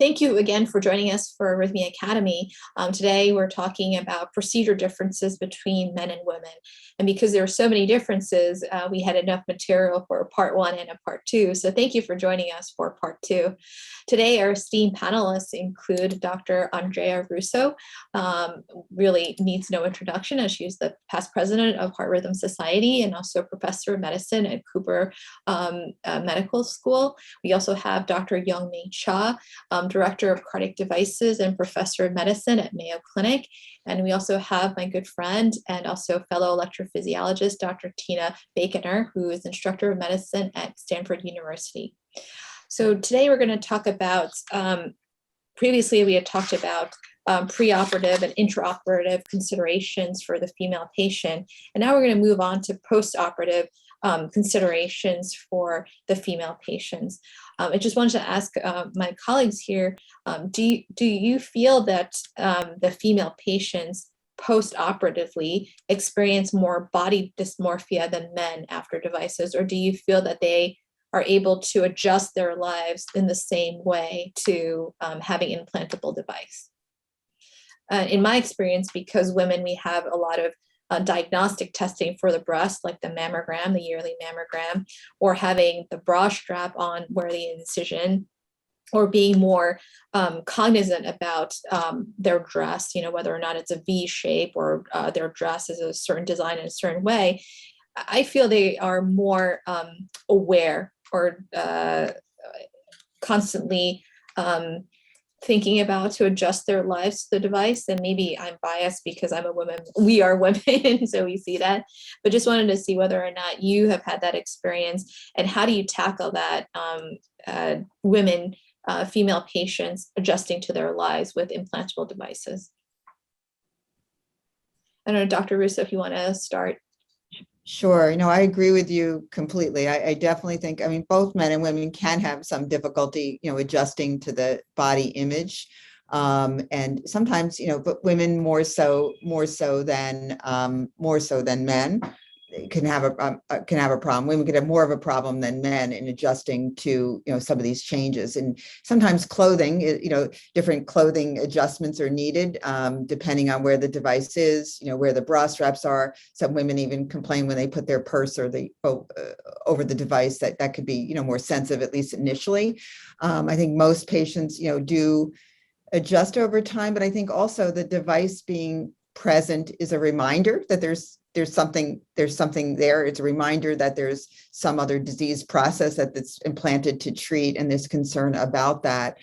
Thank you again for joining us for Arrhythmia Academy. Today we're talking about procedure differences between men and women. And because there are so many differences, we had enough material for part 1 and a part 2. So thank you for joining us for part 2. Today our esteemed panelists include Dr. Andrea Russo. Really needs no introduction, as she is the past president of Heart Rhythm Society and also professor of medicine at Cooper Medical School. We also have Dr. Yong-Mei Cha, Director of Cardiac Devices and Professor of Medicine at Mayo Clinic. And we also have my good friend and also fellow electrophysiologist, Dr. Tina Baykaner, who is Instructor of Medicine at Stanford University. So today we're going to talk about, previously we had talked about preoperative and intraoperative considerations for the female patient. And now we're going to move on to postoperative considerations for the female patients. I just wanted to ask my colleagues here, do you feel that the female patients post-operatively experience more body dysmorphia than men after devices, or do you feel that they are able to adjust their lives in the same way to having an implantable device? In my experience, because women, we have a lot of diagnostic testing for the breast, like the mammogram, the yearly mammogram, or having the bra strap on where the incision, or being more cognizant about their dress, whether or not it's a V shape or their dress is a certain design in a certain way. I feel they are more aware or constantly thinking about to adjust their lives to the device. And maybe I'm biased because I'm a woman, we are women, so we see that, but just wanted to see whether or not you have had that experience and how do you tackle that women, female patients adjusting to their lives with implantable devices. I don't know, Dr. Russo, if you want to start. Sure. I agree with you completely. I definitely think, both men and women can have some difficulty, adjusting to the body image. And sometimes, but women more so than men can have a problem. Women could have more of a problem than men in adjusting to, some of these changes. And sometimes clothing, different clothing adjustments are needed, depending on where the device is, where the bra straps are. Some women even complain when they put their purse or over the device that could be, more sensitive, at least initially. I think most patients, do adjust over time, but I think also the device being present is a reminder that there's something there. It's a reminder that there's some other disease process that's implanted to treat, and there's concern about that.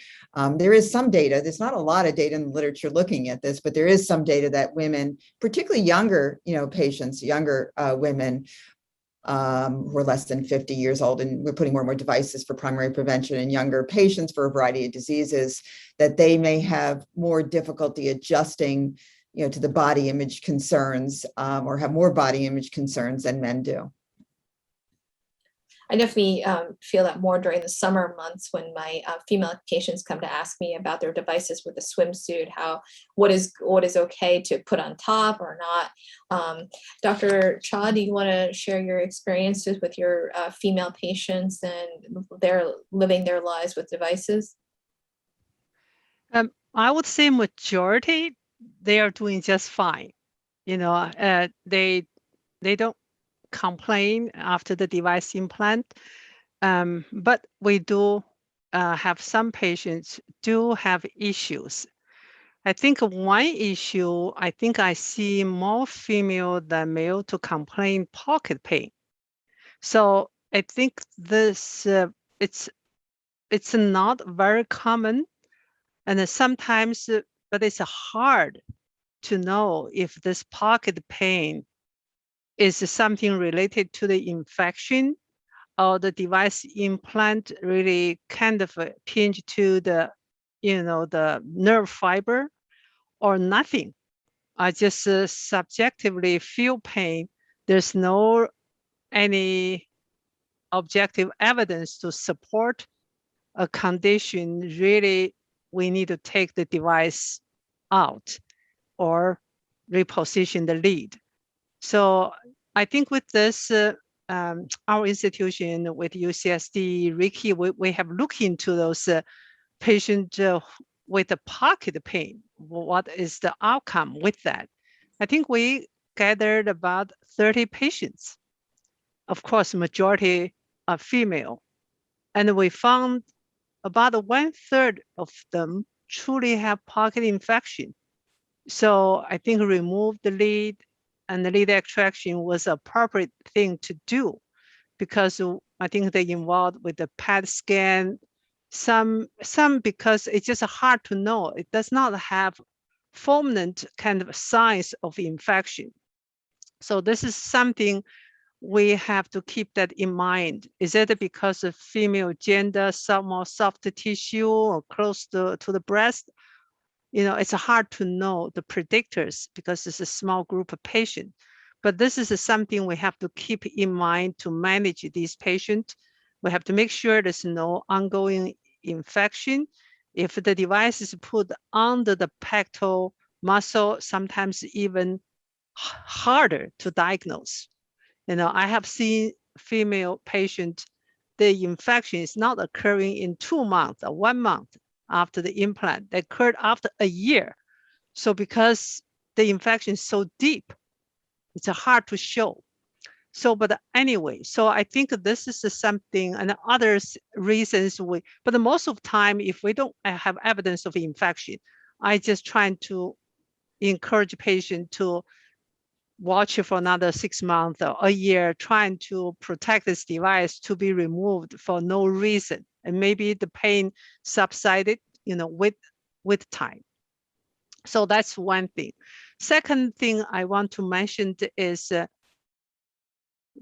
There is some data, there's not a lot of data in the literature looking at this, but there is some data that women, particularly younger, patients, younger women who are less than 50 years old, and we're putting more and more devices for primary prevention in younger patients for a variety of diseases, that they may have more difficulty adjusting to the body image concerns, or have more body image concerns than men do. I definitely feel that more during the summer months when my female patients come to ask me about their devices with a swimsuit, what is okay to put on top or not. Dr. Cha, do you want to share your experiences with your female patients and they're living their lives with devices? I would say majority, they are doing just fine. They don't complain after the device implant, but we do have some patients do have issues. I think one issue, I see more female than male to complain pocket pain. So I think this it's not very common, and sometimes, but it's hard to know if this pocket pain is something related to the infection or the device implant really kind of pinch to the, the nerve fiber or nothing. I just subjectively feel pain. There's no any objective evidence to support a condition really we need to take the device out or reposition the lead. So I think with this, our institution with UCSD, Ricky, we have looked into those patient with a pocket pain. What is the outcome with that? I think we gathered about 30 patients. Of course, majority are female. And we found about 1/3 of them truly have pocket infection. So I think remove the lead and the lead extraction was an appropriate thing to do, because I think they involved with the PET scan, some because it's just hard to know. It does not have fulminant kind of signs of infection. So this is something we have to keep that in mind. Is it because of female gender, some more soft tissue or close to the breast? It's hard to know the predictors because it's a small group of patients. But this is something we have to keep in mind to manage these patients. We have to make sure there's no ongoing infection. If the device is put under the pectoral muscle, sometimes even harder to diagnose. I have seen female patients, the infection is not occurring in 2 months or 1 month after the implant. It occurred after a year. So because the infection is so deep, it's hard to show. So, but anyway, so I think this is something, and other reasons but most of the time, if we don't have evidence of infection, I just trying to encourage patient to watch it for another 6 months or a year, trying to protect this device to be removed for no reason. And maybe the pain subsided, with time. So that's one thing. Second thing I want to mention is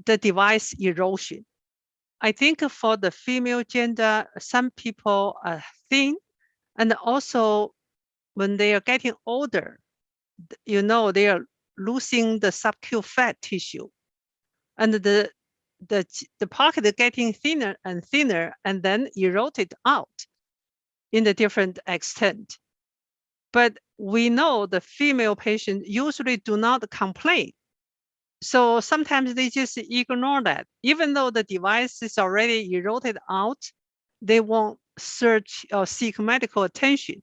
the device erosion. I think for the female gender, some people are thin, and also when they are getting older, they are losing the subcutaneous fat tissue, and the pocket is getting thinner and thinner, and then eroded out in a different extent. But we know the female patients usually do not complain. So sometimes they just ignore that. Even though the device is already eroded out, they won't search or seek medical attention.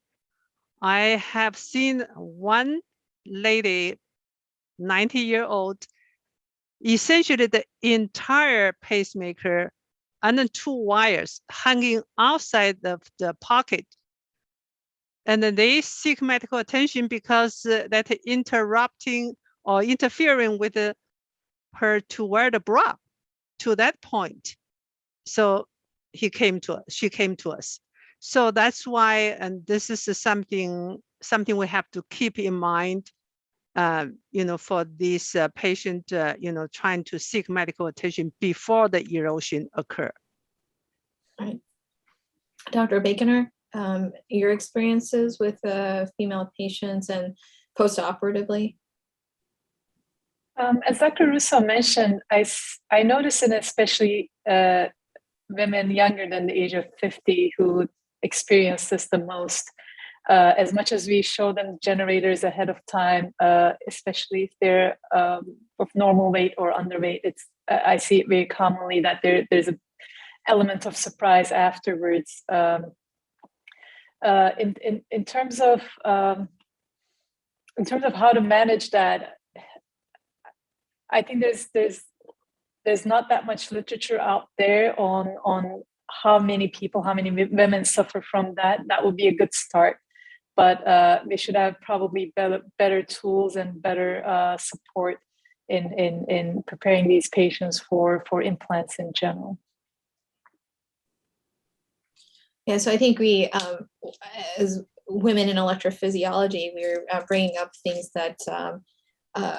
I have seen one lady, 90-year-old, essentially the entire pacemaker and then 2 wires hanging outside of the pocket. And then they seek medical attention because that interrupting or interfering with her to wear the bra to that point. So she came to us. So that's why, and this is something we have to keep in mind, for this patient, trying to seek medical attention before the erosion occur. Right. Dr. Baykaner, your experiences with female patients and post-operatively? As Dr. Russo mentioned, I noticed in especially women younger than the age of 50 who experience this the most. As much as we show them generators ahead of time, especially if they're of normal weight or underweight, I see it very commonly that there's an element of surprise afterwards. In terms of how to manage that, I think there's not that much literature out there on how many women suffer from that. That would be a good start, but we should have probably better tools and better support in preparing these patients for implants in general. Yeah, so I think we, as women in electrophysiology, we're bringing up things that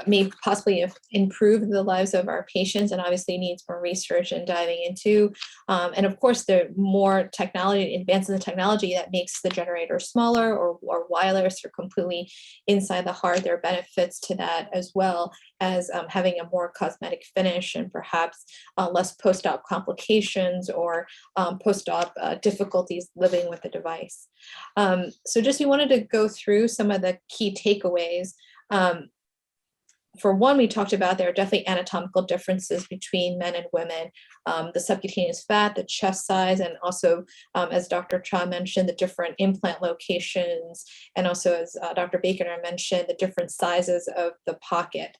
may possibly improve the lives of our patients, and obviously needs more research and diving into. And of course, the more technology, advances in technology that makes the generator smaller or wireless or completely inside the heart, there are benefits to that, as well as having a more cosmetic finish and perhaps less post-op complications or post-op difficulties living with the device. So just we wanted to go through some of the key takeaways. for one, we talked about there are definitely anatomical differences between men and women. The subcutaneous fat, the chest size, and also, as Dr. Cha mentioned, the different implant locations, and also as Dr. Baykaner mentioned, the different sizes of the pocket.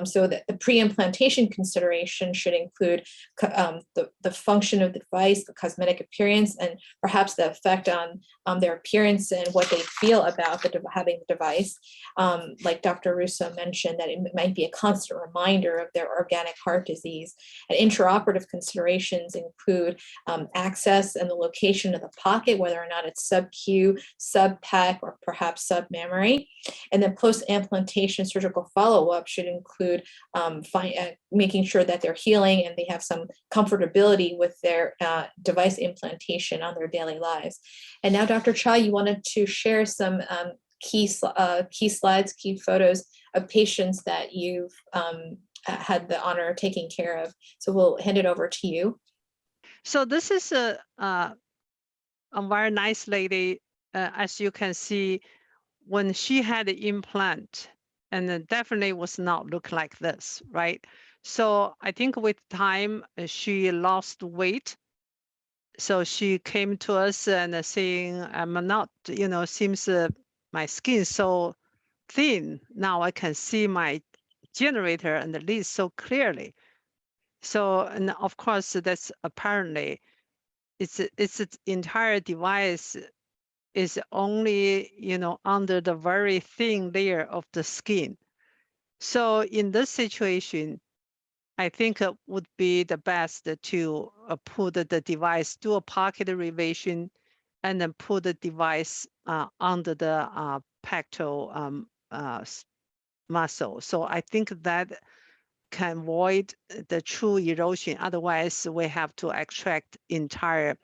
So that the pre-implantation consideration should include the function of the device, the cosmetic appearance, and perhaps the effect on their appearance and what they feel about having the device. Like Dr. Russo mentioned, that it might be a constant reminder of their organic heart disease. And intraoperative considerations include access and the location of the pocket, whether or not it's sub-Q, sub-PEC, or perhaps sub-mammary. And then post-implantation surgical follow-up should include making sure that they're healing and they have some comfortability with their device implantation on their daily lives. And now, Dr. Cha, you wanted to share some key slides, key photos of patients that you've had the honor of taking care of. So we'll hand it over to you. So this is a very nice lady, as you can see, when she had the implant, and it definitely was not look like this, right? So I think with time, she lost weight. So she came to us and saying, I'm not, seems my skin so thin. Now I can see my generator and the lead so clearly. So, and of course, that's apparently, it's entire device is only, under the very thin layer of the skin. So in this situation, I think it would be the best to put the device, do a pocket revision, and then put the device under the pectoral muscle. So I think that can avoid the true erosion. Otherwise, we have to extract entire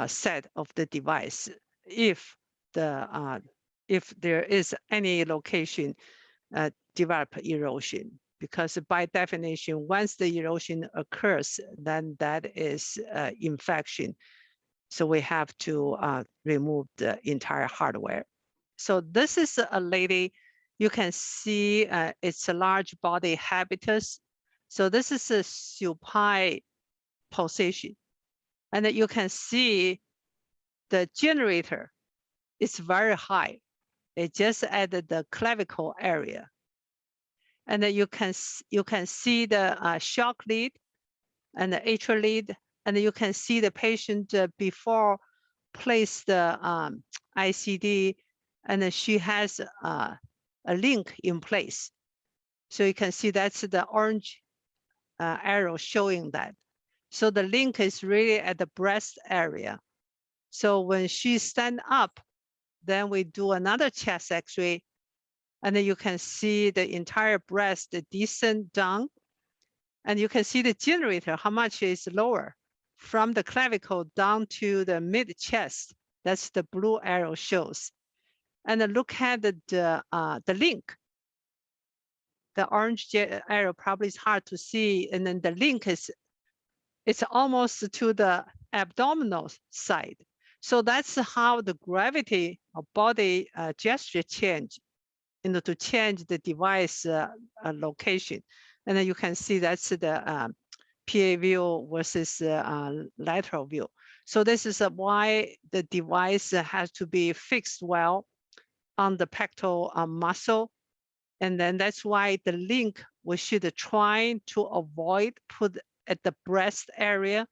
set of the device if there is any location develop erosion. Because by definition, once the erosion occurs, then that is infection. So we have to remove the entire hardware. So this is a lady, you can see it's a large body habitus. So this is a supine position. And you can see the generator is very high. It just at the clavicle area. And then you can see the shock lead and the atrial lead, and you can see the patient before place the ICD, and then she has a link in place. So you can see that's the orange arrow showing that. So the link is really at the breast area. So when she stand up, then we do another chest X-ray, and then you can see the entire breast descend down, and you can see the generator, how much is lower from the clavicle down to the mid chest. That's the blue arrow shows. And then look at the link. The orange arrow probably is hard to see, and then the link it's almost to the abdominal side. So that's how the gravity of body gesture change, to change the device location. And then you can see that's the PA view versus lateral view. So this is why the device has to be fixed well on the pectoral muscle. And then that's why the link we should try to avoid put at the breast area.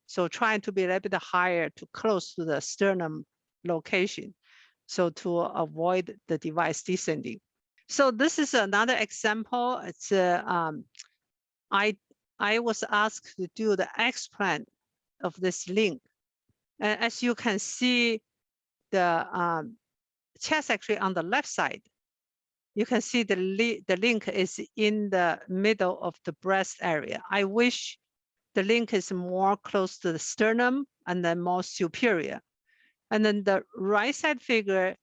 So trying to be a little bit higher to close to the sternum location. So to avoid the device descending. So this is another example. It's I was asked to do the explant of this link. And as you can see, the chest X-ray on the left side, you can see the link is in the middle of the breast area. I wish the link is more close to the sternum and then more superior. And then the right side figure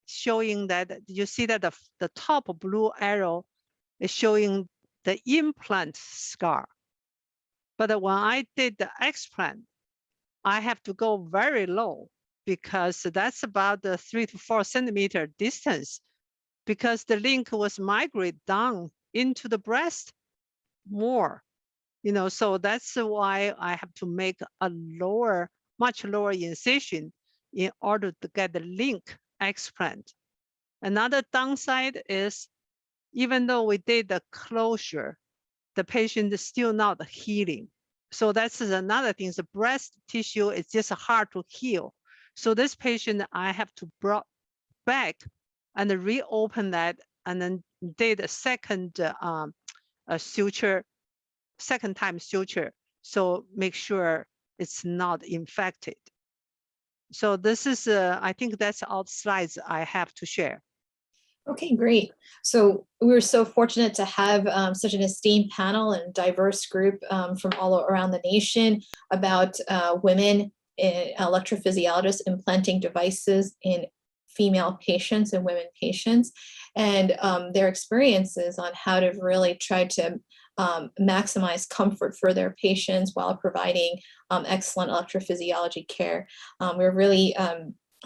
showing that you see that the top blue arrow is showing the implant scar. But when I did the explant, I have to go very low because that's about the 3 to 4 centimeter distance because the link was migrate down into the breast more, so that's why I have to make a much lower incision in order to get the link explant. Another downside is, even though we did the closure, the patient is still not healing. So that's another thing. The breast tissue is just hard to heal. So this patient, I have to brought back and reopen that, and then did a second suture, second time suture. So make sure it's not infected. So this is, I think that's all the slides I have to share. Okay, great. So we're so fortunate to have such an esteemed panel and diverse group from all around the nation about women electrophysiologists implanting devices in female patients and women patients, and their experiences on how to really try to maximize comfort for their patients while providing excellent electrophysiology care. We're really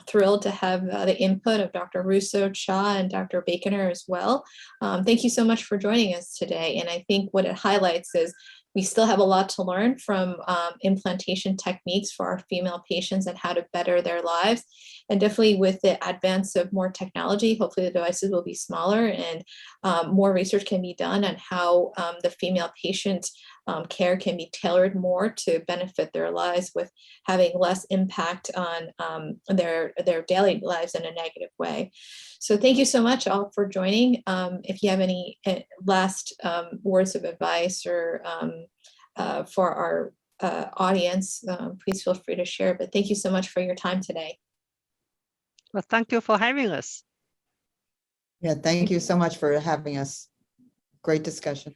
thrilled to have the input of Dr. Russo, Cha, and Dr. Baykaner as well. Thank you so much for joining us today. And I think what it highlights is we still have a lot to learn from implantation techniques for our female patients and how to better their lives. And definitely with the advance of more technology, hopefully the devices will be smaller and more research can be done on how the female patient care can be tailored more to benefit their lives with having less impact on their daily lives in a negative way. So thank you so much all for joining. If you have any last words of advice or for our audience, please feel free to share. But thank you so much for your time today. Well, thank you for having us. Yeah, thank you so much for having us. Great discussion.